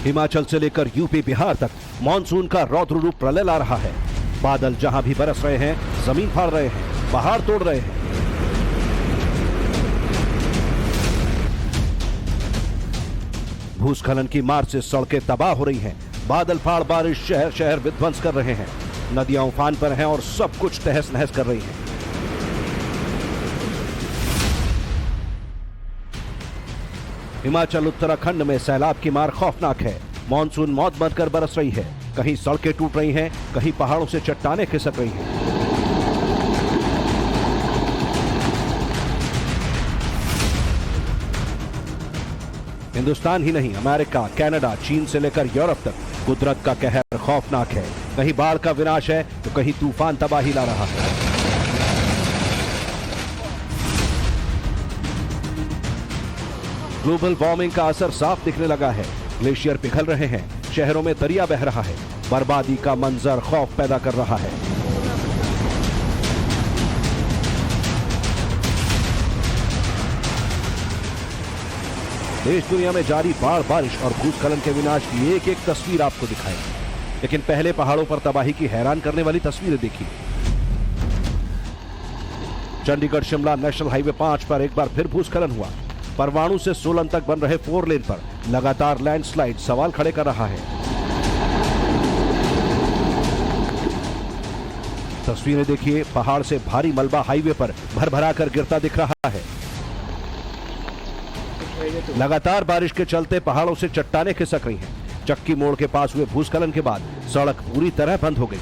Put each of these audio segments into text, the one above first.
हिमाचल से लेकर यूपी बिहार तक मानसून का रौद्र रूप प्रलय ला रहा है। बादल जहां भी बरस रहे हैं, जमीन फाड़ रहे हैं, पहाड़ तोड़ रहे हैं। भूस्खलन की मार से सड़कें तबाह हो रही हैं। बादल फाड़ बारिश शहर शहर विध्वंस कर रहे हैं। नदियां उफान पर हैं और सब कुछ तहस नहस कर रही हैं। हिमाचल उत्तराखंड में सैलाब की मार खौफनाक है। मानसून मौत बनकर बरस रही है। कहीं सड़कें टूट रही हैं, कहीं पहाड़ों से चट्टानें खिसक रही हैं। हिंदुस्तान ही नहीं, अमेरिका, कनाडा, चीन से लेकर यूरोप तक कुदरत का कहर खौफनाक है। कहीं बाढ़ का विनाश है तो कहीं तूफान तबाही ला रहा है। ग्लोबल वार्मिंग का असर साफ दिखने लगा है। ग्लेशियर पिघल रहे हैं, शहरों में दरिया बह रहा है। बर्बादी का मंजर खौफ पैदा कर रहा है। देश दुनिया में जारी बाढ़, बारिश और भूस्खलन के विनाश की एक एक तस्वीर आपको दिखाएं। लेकिन पहले पहाड़ों पर तबाही की हैरान करने वाली तस्वीरें देखिए। चंडीगढ़ शिमला नेशनल हाईवे 5 पर एक बार फिर भूस्खलन हुआ। परवाणु से सोलन तक बन रहे 4 लेन पर लगातार लैंडस्लाइड सवाल खड़े कर रहा है। तस्वीरें देखिए, पहाड़ से भारी मलबा हाईवे पर भरभरा कर गिरता दिख रहा है। लगातार बारिश के चलते पहाड़ों से चट्टानें खिसक रही हैं। चक्की मोड़ के पास हुए भूस्खलन के बाद सड़क पूरी तरह बंद हो गई।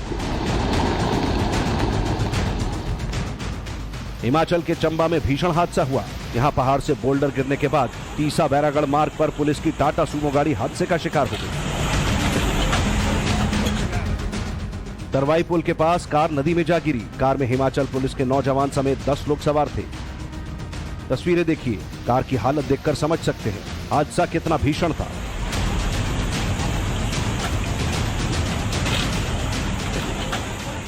हिमाचल के चंबा में भीषण हादसा हुआ। यहां पहाड़ से बोल्डर गिरने के बाद तीसा बैरागढ़ मार्ग पर पुलिस की टाटा सूमो गाड़ी हादसे का शिकार हो गई। तरवाई पुल के पास कार नदी में जा गिरी। कार में हिमाचल पुलिस के नौजवान समेत 10 लोग सवार थे। तस्वीरें देखिए, कार की हालत देखकर समझ सकते हैं हादसा कितना भीषण था।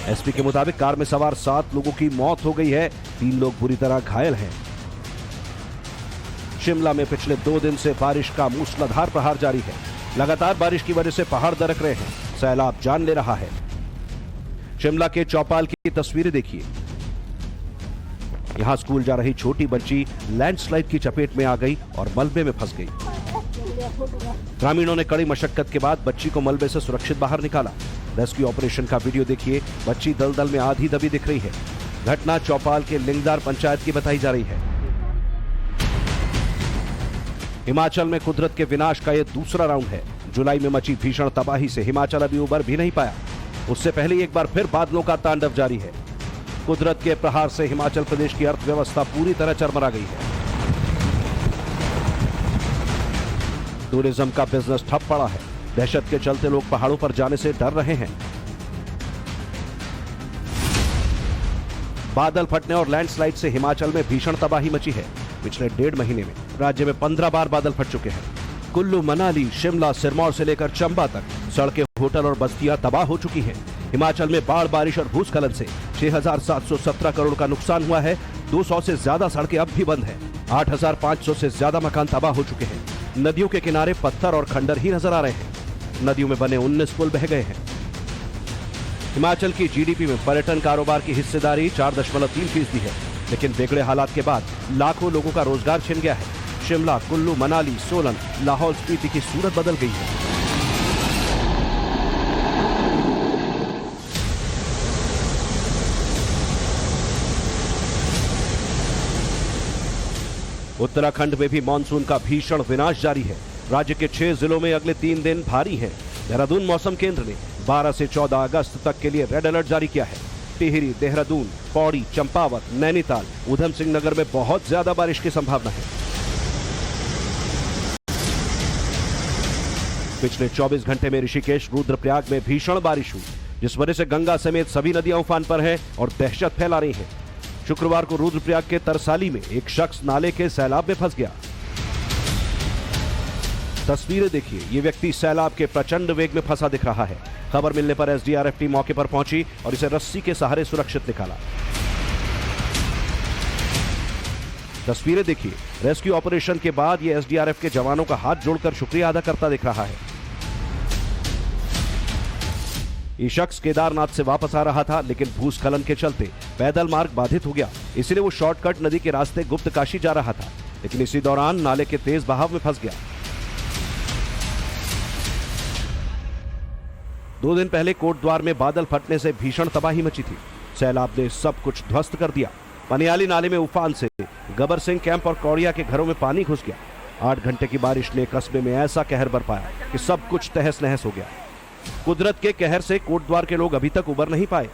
एसपी के मुताबिक कार में सवार 7 लोगों की मौत हो गई है। 3 लोग बुरी तरह घायल हैं। शिमला में पिछले 2 दिन से बारिश का मूसलाधार प्रहार जारी है। लगातार बारिश की वजह से पहाड़ दरक रहे हैं। सैलाब जान ले रहा है। शिमला के चौपाल की तस्वीरें देखिए। यहां स्कूल जा रही छोटी बच्ची लैंडस्लाइड की चपेट में आ गई और मलबे में फंस गई। ग्रामीणों ने कड़ी मशक्कत के बाद बच्ची को मलबे से सुरक्षित बाहर निकाला। रेस्क्यू ऑपरेशन का वीडियो देखिए। बच्ची दलदल में आधी दबी दिख रही है। घटना चौपाल के लिंगदार पंचायत की बताई जा रही है। हिमाचल में कुदरत के विनाश का यह दूसरा राउंड है। जुलाई में मची भीषण तबाही से हिमाचल अभी उबर भी नहीं पाया। उससे पहले एक बार फिर बादलों का तांडव जारी है। कुदरत के प्रहार से हिमाचल प्रदेश की अर्थव्यवस्था पूरी तरह चरमरा गई है। टूरिज्म का बिजनेस ठप पड़ा है। दहशत के चलते लोग पहाड़ों पर जाने से डर रहे हैं। बादल फटने और लैंडस्लाइड से हिमाचल में भीषण तबाही मची है। पिछले 1.5 महीने में राज्य में 15 बार बादल फट चुके हैं। कुल्लू, मनाली, शिमला, सिरमौर से लेकर चंबा तक सड़कें, होटल और बस्तियां तबाह हो चुकी हैं। हिमाचल में बाढ़, बारिश और भूस्खलन से 6,717 करोड़ का नुकसान हुआ है। 200 से ज्यादा सड़कें अब भी बंद हैं। 8,500 से ज्यादा मकान तबाह हो चुके हैं। नदियों के किनारे पत्थर और खंडर ही नजर आ रहे हैं। नदियों में बने 19 पुल बह गए हैं। हिमाचल की जीडीपी में पर्यटन कारोबार की हिस्सेदारी 4.3% है। लेकिन बिगड़े हालात के बाद लाखों लोगों का रोजगार छिन गया है। शिमला, कुल्लू, मनाली, सोलन, लाहौल स्पीति की सूरत बदल गई है। उत्तराखंड में भी मानसून का भीषण विनाश जारी है। राज्य के 6 जिलों में अगले 3 दिन भारी हैं। देहरादून मौसम केंद्र ने 12 से 14 अगस्त तक के लिए रेड अलर्ट जारी किया है। टिहरी, देहरादून, पौड़ी, चंपावत, नैनीताल, उधम सिंह नगर में बहुत ज्यादा बारिश की संभावना है। पिछले 24 घंटे में ऋषिकेश, रुद्रप्रयाग में भीषण बारिश हुई, जिस वजह से गंगा समेत सभी नदियां उफान पर हैं और दहशत फैला रही हैं। शुक्रवार को रुद्रप्रयाग के तरसाली में एक शख्स नाले के सैलाब में फंस गया। तस्वीरें देखिए, ये व्यक्ति सैलाब के प्रचंड वेग में फंसा दिख रहा है। खबर मिलने पर एसडीआरएफ टीम मौके पर पहुंची और इसे रस्सी के सहारे सुरक्षित निकाला। तस्वीरें देखिए, रेस्क्यू ऑपरेशन के बाद ये एसडीआरएफ के जवानों का हाथ जोड़कर शुक्रिया अदा करता दिख रहा है। ये शख्स केदारनाथ से वापस आ रहा था, लेकिन भूस्खलन के चलते पैदल मार्ग बाधित हो गया। इसलिए वो शॉर्टकट नदी के रास्ते गुप्त काशी जा रहा था, लेकिन इसी दौरान नाले के तेज बहाव में फंस गया। 2 दिन पहले कोटद्वार में बादल फटने से भीषण तबाही मची थी। सैलाब ने सब कुछ ध्वस्त कर दिया। पनियाली नाले में उफान से गबर सिंह कैंप और कौड़िया के घरों में पानी घुस गया। 8 घंटे की बारिश ने कस्बे में ऐसा कहर बरपाया कि सब कुछ तहस नहस हो गया। कुदरत के कहर से कोटद्वार के लोग अभी तक उबर नहीं पाए।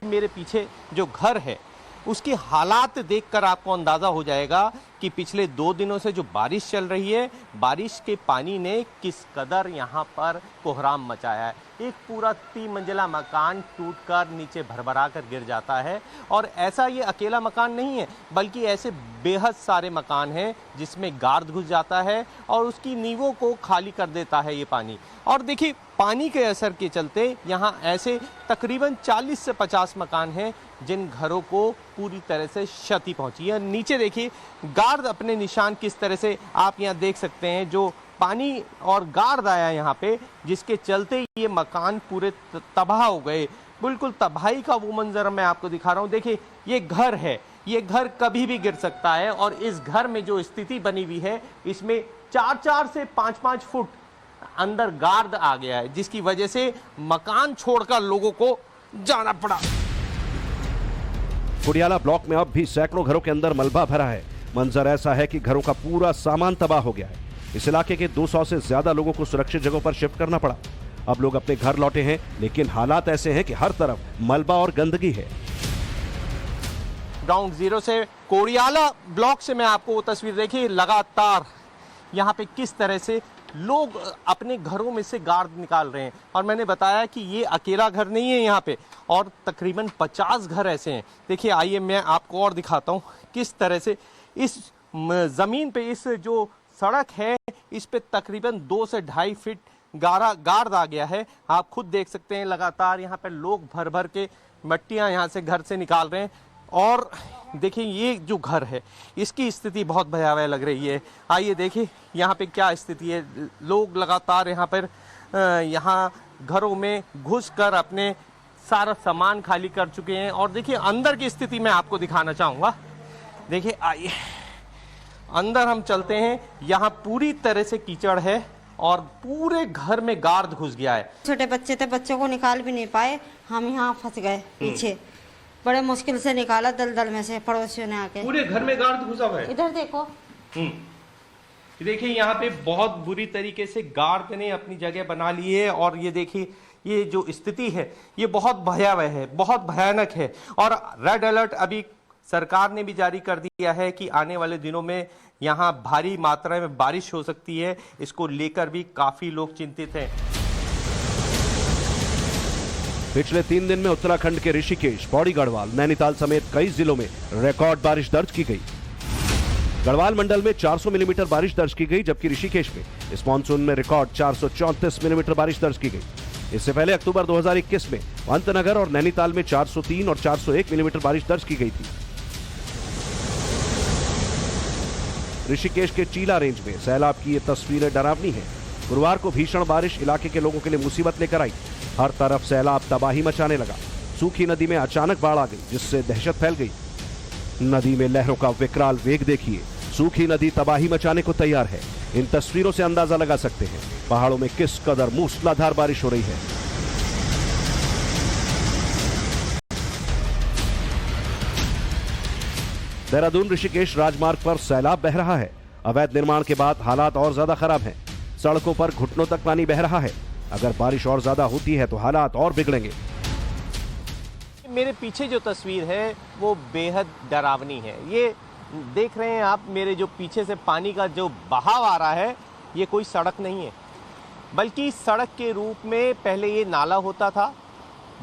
मेरे पीछे जो घर है उसके हालात देखकर आपको अंदाजा हो जाएगा कि पिछले 2 दिनों से जो बारिश चल रही है, बारिश के पानी ने किस कदर यहाँ पर कोहराम मचाया है। एक पूरा 3 मंजिला मकान टूटकर नीचे भरभरा कर गिर जाता है। और ऐसा ये अकेला मकान नहीं है, बल्कि ऐसे बेहद सारे मकान हैं जिसमें गार्द घुस जाता है और उसकी नींवों को खाली कर देता है ये पानी। और देखिए, पानी के असर के चलते यहाँ ऐसे तकरीबन 40 से 50 मकान हैं जिन घरों को पूरी तरह से क्षति पहुंची है। नीचे देखिए, गार्द अपने निशान किस तरह से आप यहाँ देख सकते हैं। जो पानी और गार्द आया यहाँ पे, जिसके चलते ये मकान पूरे तबाह हो गए। बिल्कुल तबाही का वो मंजर मैं आपको दिखा रहा हूँ। देखिए, ये घर है, ये घर कभी भी गिर सकता है। और इस घर में जो स्थिति बनी हुई है, इसमें 4-4 से 5-5 फुट अंदर गार्ड आ गया है, जिसकी वजह से मकान छोड़कर लोगों को जाना पड़ा। कुडियाला ब्लॉक में अब भी सैकड़ों घरों के अंदर मलबा भरा है। मंजर ऐसा है कि घरों का पूरा सामान तबाह हो गया है। इस इलाके के 200 से ज्यादा लोगों को सुरक्षित जगहों पर शिफ्ट करना पड़ा। अब लोग अपने घर लौटे हैं, लेकिन हालात ऐसे हैं कि हर तरफ मलबा और गंदगी है। ग्राउंड जीरो से कोडियाला ब्लॉक से मैं आपको वो तस्वीर देखिए, लगातार यहाँ पे किस तरह से लोग अपने घरों में से गार्ड निकाल रहे हैं। और मैंने बताया कि ये अकेला घर नहीं है यहाँ पे, और तकरीबन 50 घर ऐसे हैं। देखिए, आइए मैं आपको और दिखाता हूँ किस तरह से इस ज़मीन पे, इस जो सड़क है, इस पे तकरीबन 2 से 2.5 फीट गार्ड आ गया है। आप खुद देख सकते हैं, लगातार यहाँ पे लोग भर भर के मट्टियाँ यहाँ से घर से निकाल रहे हैं। और देखिए, ये जो घर है इसकी स्थिति बहुत भयावह लग रही है। आइए देखिए यहाँ पे क्या स्थिति है। लोग लगातार यहाँ पर यहाँ घरों में घुसकर अपने सारा सामान खाली कर चुके हैं। और देखिए, अंदर की स्थिति मैं आपको दिखाना चाहूँगा। देखिए, आइए अंदर हम चलते हैं। यहाँ पूरी तरह से कीचड़ है और पूरे घर में गार्ड घुस गया है। छोटे बच्चे थे, बच्चों को निकाल भी नहीं पाए, हम यहाँ फंस गए पीछे। बड़े मुश्किल से निकाला दलदल में से, पड़ोसियों ने आके। पूरे घर में गार्ड घुसा हुआ है। इधर देखो। देखिए, यहाँ पे बहुत बुरी तरीके से गार्ड ने अपनी जगह बना ली है। और ये देखिए, ये जो स्थिति है ये बहुत भयावह है, बहुत भयानक है। और रेड अलर्ट अभी सरकार ने भी जारी कर दिया है कि आने वाले दिनों में यहाँ भारी मात्रा में बारिश हो सकती है। इसको लेकर भी काफी लोग चिंतित हैं। पिछले 3 दिन में उत्तराखंड के ऋषिकेश, पौड़ी, गढ़वाल, नैनीताल समेत कई जिलों में रिकॉर्ड बारिश दर्ज की गई। गढ़वाल मंडल में 400 मिलीमीटर बारिश दर्ज की गई, जबकि ऋषिकेश में इस मानसून में रिकॉर्ड 434 मिलीमीटर बारिश दर्ज की गई। इससे पहले अक्टूबर 2021 में पंतनगर और नैनीताल में 403 और 401 मिलीमीटर बारिश दर्ज की गई थी। ऋषिकेश के चीला रेंज में सैलाब की ये तस्वीरें डरावनी हैं। गुरुवार को भीषण बारिश इलाके के लोगों के लिए मुसीबत लेकर आई। हर तरफ सैलाब तबाही मचाने लगा। सूखी नदी में अचानक बाढ़ आ गई, जिससे दहशत फैल गई। नदी में लहरों का विकराल वेग देखिए। सूखी नदी तबाही मचाने को तैयार है। इन तस्वीरों से अंदाजा लगा सकते हैं पहाड़ों में किस कदर मूसलाधार बारिश हो रही है। देहरादून ऋषिकेश राजमार्ग पर सैलाब बह रहा है। अवैध निर्माण के बाद हालात और ज्यादा खराब हैं। सड़कों पर घुटनों तक पानी बह रहा है। अगर बारिश और ज्यादा होती है तो हालात और बिगड़ेंगे। मेरे पीछे जो तस्वीर है वो बेहद डरावनी है। ये देख रहे हैं आप, मेरे जो पीछे से पानी का जो बहाव आ रहा है, ये कोई सड़क नहीं है, बल्कि सड़क के रूप में पहले ये नाला होता था,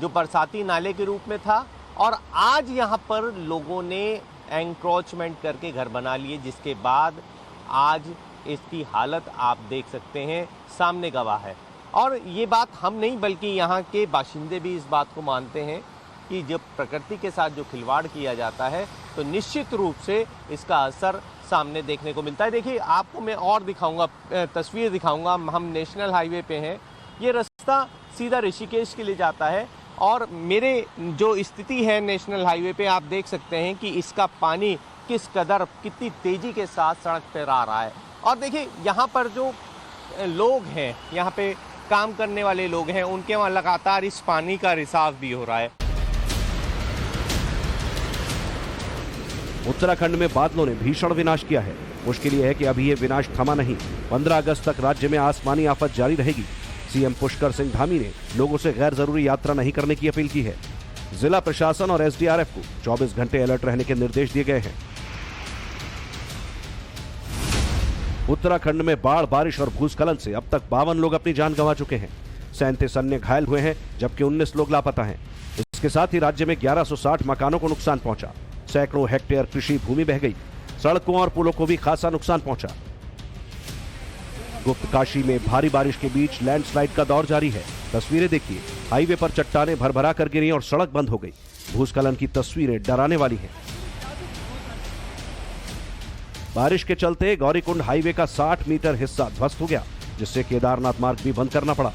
जो बरसाती नाले के रूप में था। और आज यहाँ पर लोगों ने एंक्रोचमेंट करके घर बना लिए, जिसके बाद आज इसकी हालत आप देख सकते हैं, सामने गवाह है। और ये बात हम नहीं, बल्कि यहाँ के बाशिंदे भी इस बात को मानते हैं कि जब प्रकृति के साथ जो खिलवाड़ किया जाता है तो निश्चित रूप से इसका असर सामने देखने को मिलता है। देखिए आपको मैं और दिखाऊंगा, तस्वीर दिखाऊंगा। हम नेशनल हाईवे पे हैं, ये रास्ता सीधा ऋषिकेश के लिए जाता है और मेरे जो स्थिति है नेशनल हाईवे पे आप देख सकते हैं कि इसका पानी किस कदर कितनी तेजी के साथ सड़क पर आ रहा है। और देखिए यहाँ पर जो लोग हैं, यहाँ पे काम करने वाले लोग हैं, उनके वहाँ लगातार इस पानी का रिसाव भी हो रहा है। उत्तराखंड में बादलों ने भीषण विनाश किया है। मुश्किल ये है कि अभी ये विनाश थमा नहीं। 15 अगस्त तक राज्य में आसमानी आफत जारी रहेगी। सीएम पुष्कर सिंह धामी ने लोगों से गैर जरूरी यात्रा नहीं करने की अपील की है। जिला प्रशासन और एसडीआरएफ को 24 घंटे अलर्ट रहने के निर्देश दिए गए हैं। उत्तराखंड में बाढ़, बारिश और भूस्खलन से अब तक 52 लोग अपनी जान गंवा चुके हैं। 37 अन्य घायल हुए हैं, जबकि 19 लोग लापता हैं। इसके साथ ही राज्य में 1160 मकानों को नुकसान पहुंचा। सैकड़ों हेक्टेयर कृषि भूमि बह गई। सड़कों और पुलों को भी खासा नुकसान पहुंचा। गुप्त काशी में भारी बारिश के बीच लैंडस्लाइड का दौर जारी है। तस्वीरें देखिए, हाईवे पर चट्टानें भरभरा कर गिरी और सड़क बंद हो गई। भूस्खलन की तस्वीरें डराने वाली हैं। बारिश के चलते गौरीकुंड हाईवे का 60 मीटर हिस्सा ध्वस्त हो गया, जिससे केदारनाथ मार्ग भी बंद करना पड़ा।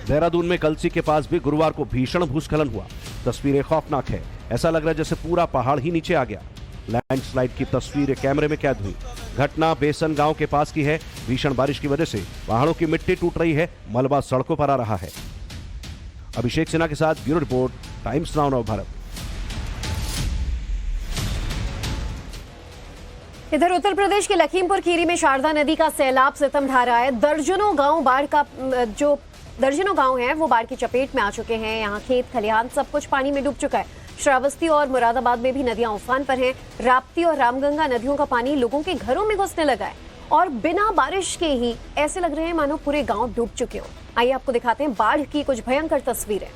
देहरादून में कलसी के पास भी गुरुवार को भीषण भूस्खलन हुआ। तस्वीरें खौफनाक है, ऐसा लग रहा है जैसे पूरा पहाड़ ही नीचे आ गया। लैंडस्लाइड की तस्वीरें कैमरे में कैद हुई। घटना बेसन गांव के पास की है। भीषण बारिश की वजह से पहाड़ों की मिट्टी टूट रही है, मलबा सड़कों पर आ रहा है। अभिषेक सिन्हा के साथ bureau report, times now Bharat. इधर उत्तर प्रदेश के लखीमपुर खीरी में शारदा नदी का सैलाब सितम ढा रहा है। दर्जनों गांव हैं वो बाढ़ की चपेट में आ चुके हैं। यहाँ खेत खलिहान सब कुछ पानी में डूब चुका है। श्रावस्ती और मुरादाबाद में भी नदियां उफान पर हैं। राप्ती और रामगंगा नदियों का पानी लोगों के घरों में घुसने लगा है और बिना बारिश के ही ऐसे लग रहे हैं मानो पूरे गांव डूब चुके हों। आइए आपको दिखाते हैं बाढ़ की कुछ भयंकर तस्वीरें।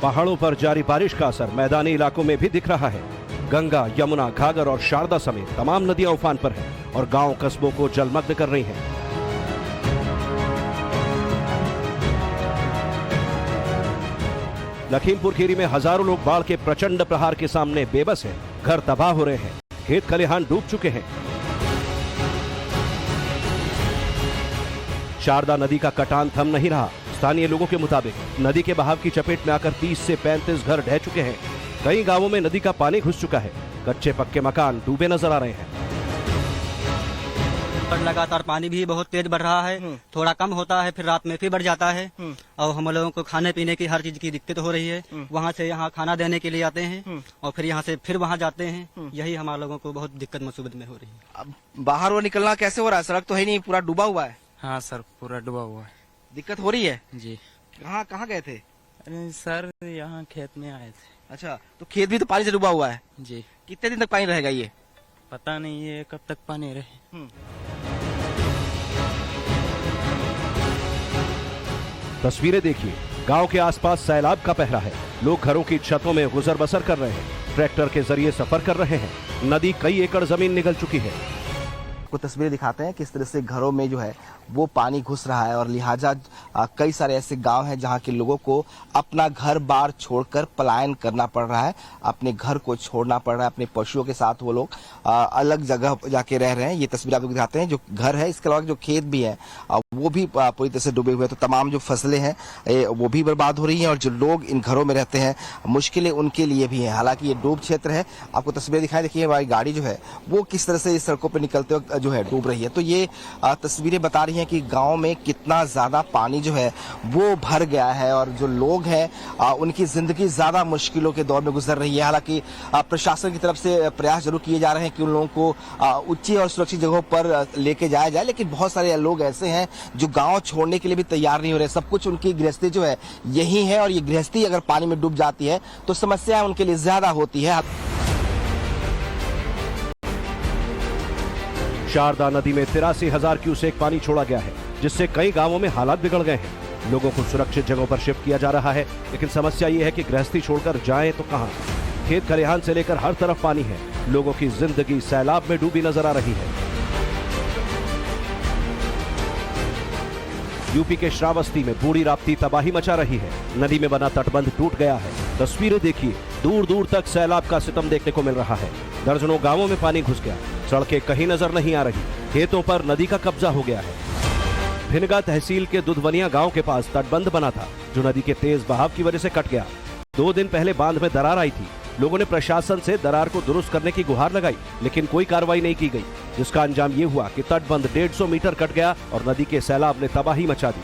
पहाड़ों पर जारी बारिश का असर मैदानी इलाकों में भी दिख रहा है। गंगा, यमुना, घाघर और शारदा समेत तमाम नदियां उफान पर हैं और गांव कस्बों को जलमग्न कर रही हैं। लखीमपुर खीरी में हजारों लोग बाढ़ के प्रचंड प्रहार के सामने बेबस हैं। घर तबाह हो रहे हैं, खेत खलिहान डूब चुके हैं। शारदा नदी का कटान थम नहीं रहा। स्थानीय लोगों के मुताबिक नदी के बहाव की चपेट में आकर 30 से 35 घर ढह चुके हैं। कई गांवों में नदी का पानी घुस चुका है। कच्चे पक्के मकान डूबे नजर आ रहे हैं। लगातार पानी भी बहुत तेज बढ़ रहा है। थोड़ा कम होता है, फिर रात में फिर बढ़ जाता है और हम लोगों को खाने पीने की हर चीज की दिक्कत हो रही है। वहाँ से यहाँ खाना देने के लिए आते हैं और फिर यहाँ से फिर वहाँ जाते हैं। यही हमारे लोगों को बहुत दिक्कत मुसीबत में हो रही है। अब बाहर वो निकलना कैसे हो रहा है? सड़क तो है नहीं, पूरा डूबा हुआ है। हाँ सर, पूरा डूबा हुआ है। दिक्कत हो रही है जी। कहाँ गए थे? अरे सर, यहाँ खेत में आए थे। अच्छा, तो खेत भी तो पानी से डूबा हुआ है जी। कितने दिन तक पानी रहेगा ये? पता नहीं ये कब तक पानी रहे। तस्वीरें देखिए, गांव के आसपास सैलाब का पहरा है। लोग घरों की छतों में गुजर बसर कर रहे हैं। ट्रैक्टर के जरिए सफर कर रहे हैं। नदी कई एकड़ जमीन निगल चुकी है। को तस्वीरें दिखाते हैं किस तरह से घरों में जो है वो पानी घुस रहा है और लिहाजा कई सारे ऐसे गांव हैं जहां के लोगों को अपना घर बार छोड़कर पलायन करना पड़ रहा है। अपने घर को छोड़ना पड़ रहा है। अपने पशुओं के साथ वो लोग अलग जगह जाके रह रहे हैं। ये तस्वीर आपको दिखाते हैं। जो घर है, इसके अलावा जो खेत भी है वो भी पूरी तरह से डूबे हुए हैं। तो तमाम जो फसलें हैं वो भी बर्बाद हो रही हैं और जो लोग इन घरों में रहते हैं मुश्किलें उनके लिए भी हैं। हालांकि ये डूब क्षेत्र है। आपको तस्वीरें दिखाई, देखिए हमारी गाड़ी जो है वो किस तरह से इस सड़कों पर निकलते वक्त जो है डूब रही है। तो ये तस्वीरें बता रही हैं कि गांव में कितना ज्यादा पानी जो है वो भर गया है और जो लोग हैं उनकी जिंदगी ज्यादा मुश्किलों के दौर में गुजर रही है। हालांकि प्रशासन की तरफ से प्रयास जरूर किए जा रहे हैं कि उन लोगों को ऊंची और सुरक्षित जगहों पर लेके जाया जाए, लेकिन बहुत सारे लोग ऐसे हैं जो गांव छोड़ने के लिए भी तैयार नहीं हो रहे। सब कुछ उनकी गृहस्थी जो है यही है और ये गृहस्थी अगर पानी में डूब जाती है तो समस्याएं उनके लिए ज्यादा होती है। शारदा नदी में 83,000 क्यूसेक पानी छोड़ा गया है, जिससे कई गांवों में हालात बिगड़ गए हैं। लोगों को सुरक्षित जगहों पर शिफ्ट किया जा रहा है, लेकिन समस्या ये है कि गृहस्थी छोड़कर जाएं तो कहां? खेत खलिहान से लेकर हर तरफ पानी है। लोगों की जिंदगी सैलाब में डूबी नजर आ रही है। यूपी के श्रावस्ती में बूढ़ी राप्ती तबाही मचा रही है। नदी में बना तटबंध टूट गया है। तस्वीरें देखिए, दूर दूर तक सैलाब का सितम देखने को मिल रहा है। दर्जनों गांवों में पानी घुस गया, सड़कें कहीं नजर नहीं आ रही। खेतों पर नदी का कब्जा हो गया है। भिनगा तहसील के दुधवनिया गांव के पास तटबंध बना था, जो नदी के तेज बहाव की वजह से कट गया। 2 दिन पहले बांध में दरार आई थी। लोगों ने प्रशासन से दरार को दुरुस्त करने की गुहार लगाई, लेकिन कोई कार्रवाई नहीं की गई, जिसका अंजाम ये हुआ कि तटबंध 150 मीटर कट गया और नदी के सैलाब ने तबाही मचा दी।